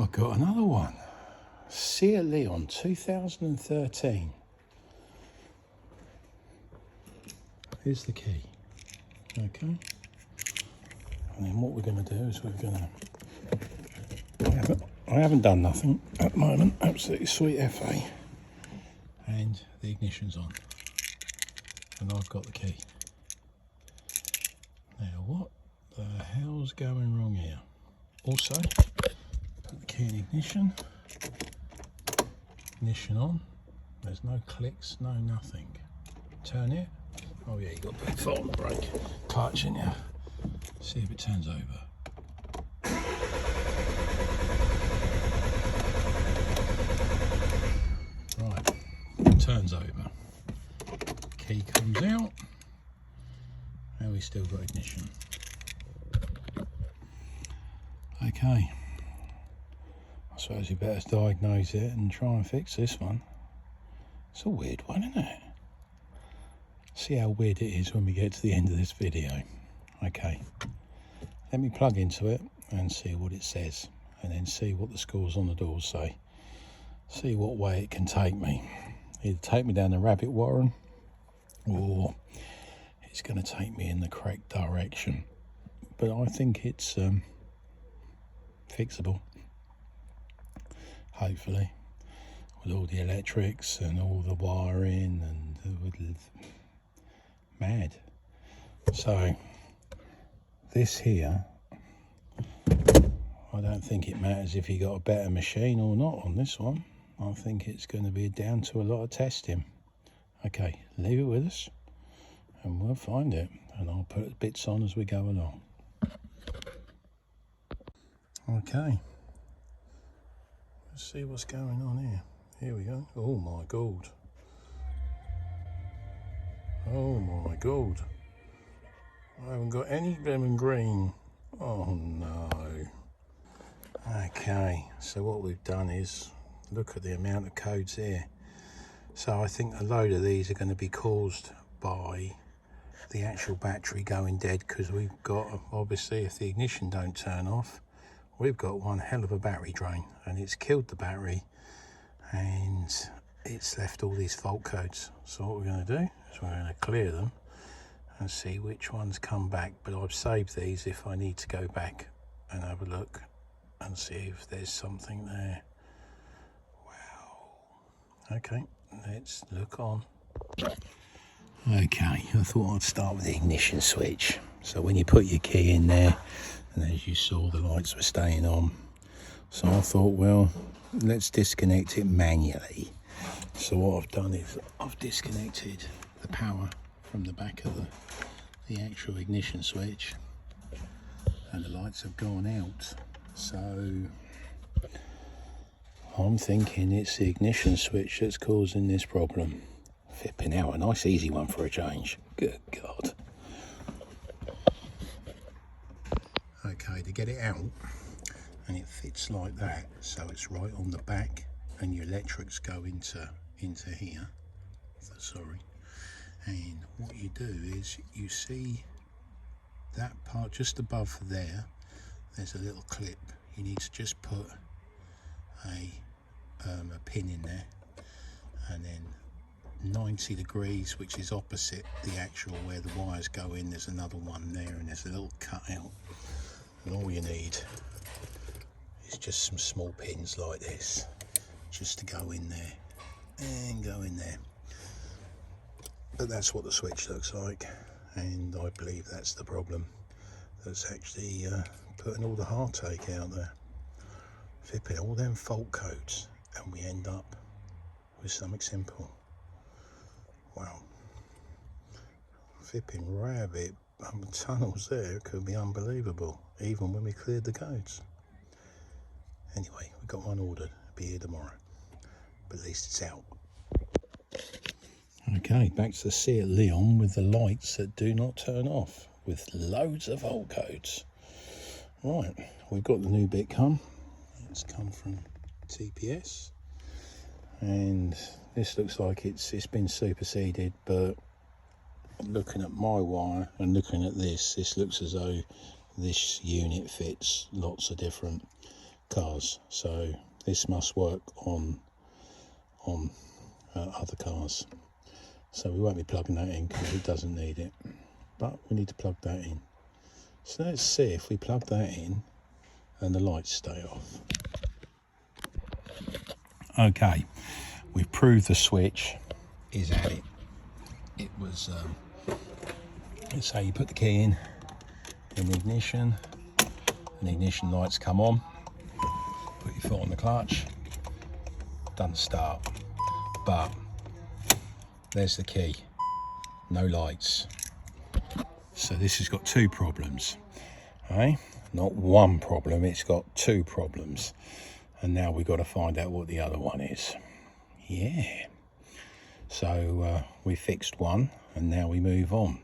I've got another one. Seat Leon 2013. Here's the key. Okay. And then what we're going to do is we're going to... I haven't done nothing at the moment. Absolutely sweet FA. And the ignition's on. And I've got the key. Now what the hell's going wrong here? Also, put the key in ignition. Ignition on. There's no clicks, no nothing. Turn it. Oh yeah, you got the foot on the brake. Clutch in here. See if it turns over. Right, turns over. Key comes out. And we still got ignition. Okay. I suppose you better diagnose it and try and fix this one. It's a weird one, isn't it? See how weird it is when we get to the end of this video. Okay. Let me plug into it and see what it says. And then see what the scores on the doors say. See what way it can take me. Either take me down the rabbit warren, or it's going to take me in the correct direction. But I think it's fixable. Hopefully. With all the electrics and all the wiring and mad. So this here, I don't think it matters if you got a better machine or not on this one. I think it's going to be down to a lot of testing. Okay, leave it with us and we'll find it, and I'll put bits on as we go along. Okay, let's see what's going on here. Here we go. Oh my god. Oh my god. I haven't got any lemon green. Oh no. Okay, so what we've done is look at the amount of codes here. So I think a load of these are going to be caused by the actual battery going dead, because we've got, obviously, if the ignition don't turn off, we've got one hell of a battery drain, and it's killed the battery and it's left all these fault codes. So what we're going to do is we're going to clear them and see which ones come back. But I've saved these if I need to go back and have a look and see if there's something there. Wow. Okay, let's look on. Okay, I thought I'd start with the ignition switch. So when you put your key in there, and as you saw, the lights were staying on. So I thought, well, let's disconnect it manually. So what I've done is I've disconnected the power from the back of the actual ignition switch, and the lights have gone out. So I'm thinking it's the ignition switch that's causing this problem. Flipping out, a nice easy one for a change. Good God. Okay, to get it out, and it fits like that, so it's right on the back, and your electrics go into here. Sorry. And what you do is you see that part just above there, there's a little clip. You need to just put a pin in there, and then 90 degrees, which is opposite the actual where the wires go in, there's another one there, and there's a little cut out, and all you need is just some small pins like this, just to go in there and go in there. But that's what the switch looks like, and I believe that's the problem that's actually putting all the heartache out there. Flipping all them fault codes, and we end up with something simple. Wow. Flipping rabbit tunnels there could be unbelievable, even when we cleared the codes. Anyway, we got one ordered. It'll be here tomorrow, but at least it's out. Okay, back to the Seat Leon with the lights that do not turn off, with loads of fault codes. Right, we've got the new bit come. It's come from TPS, and this looks like it's been superseded, but looking at my wire and looking at this looks as though this unit fits lots of different cars, so this must work on other cars. So we won't be plugging that in because it doesn't need it, but we need to plug that in. So let's see if we plug that in and the lights stay off. Okay, we've proved the switch is at it. It was, let's say you put the key in the ignition, and the ignition lights come on, put your foot on the clutch, done start. But there's the key, no lights. So this has got two problems, okay? Not one problem, it's got two problems. And now we've got to find out what the other one is. Yeah. So we fixed one and now we move on.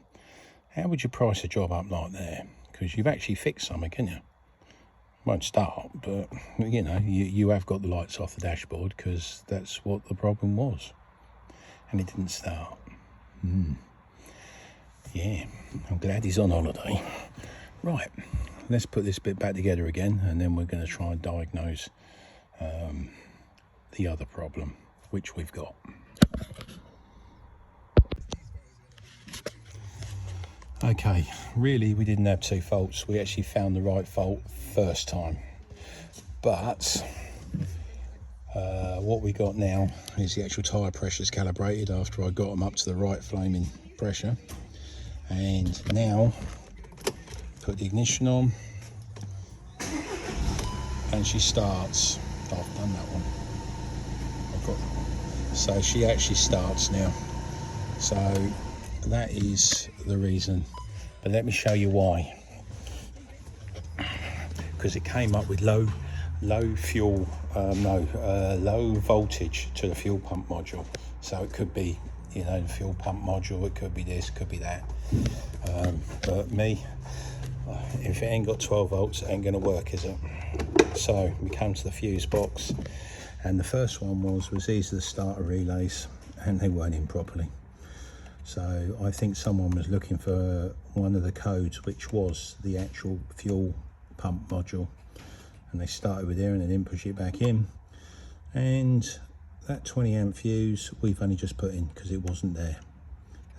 How would you price a job up like that? Because you've actually fixed something, can you? Won't start, but you know, you have got the lights off the dashboard because that's what the problem was. And it didn't start. Yeah, I'm glad he's on holiday. Right, let's put this bit back together again, and then we're going to try and diagnose the other problem, which we've got. Okay, really we didn't have two faults. We actually found the right fault first time. But what we got now is the actual tyre pressures calibrated after I got them up to the right flaming pressure. And now put the ignition on and she starts. Oh, I've done that one. So she actually starts now. So that is the reason. But let me show you why. Because it came up with low voltage to the fuel pump module. So it could be, you know, the fuel pump module, it could be this, could be that. But me, if it ain't got 12 volts, it ain't gonna work, is it? So we came to the fuse box, and the first one was these are the starter relays, and they weren't in properly. So I think someone was looking for one of the codes, which was the actual fuel pump module, and they started with there and they didn't push it back in. And that 20 amp fuse we've only just put in because it wasn't there,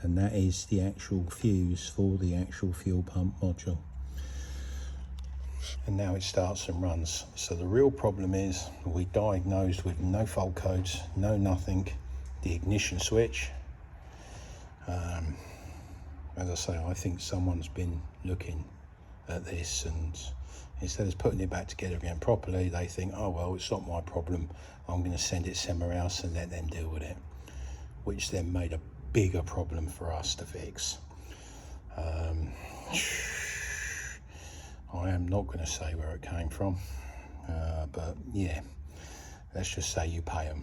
and that is the actual fuse for the actual fuel pump module. And now it starts and runs. So the real problem is we diagnosed with no fault codes, no nothing, the ignition switch. As I say, I think someone's been looking at this, and instead of putting it back together again properly, they think, oh well, it's not my problem, I'm going to send it somewhere else and let them deal with it, which then made a bigger problem for us to fix. I am not going to say where it came from, but yeah, let's just say you pay them.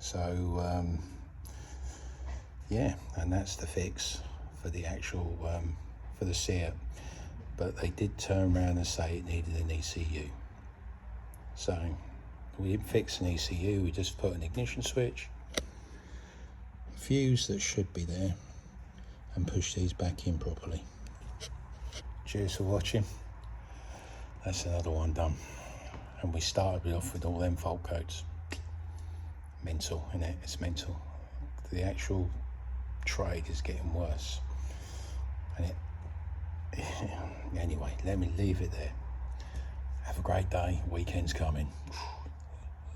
So yeah, and that's the fix for the actual for the Seat. But they did turn around and say it needed an ECU. So we didn't fix an ECU, we just put an ignition switch, fuse that should be there, and push these back in properly. Cheers for watching. That's another one done. And we started off with all them fault codes. Mental, innit? It's mental. The actual trade is getting worse. And anyway, let me leave it there. Have a great day. Weekend's coming.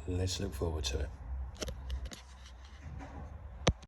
Let's look forward to it.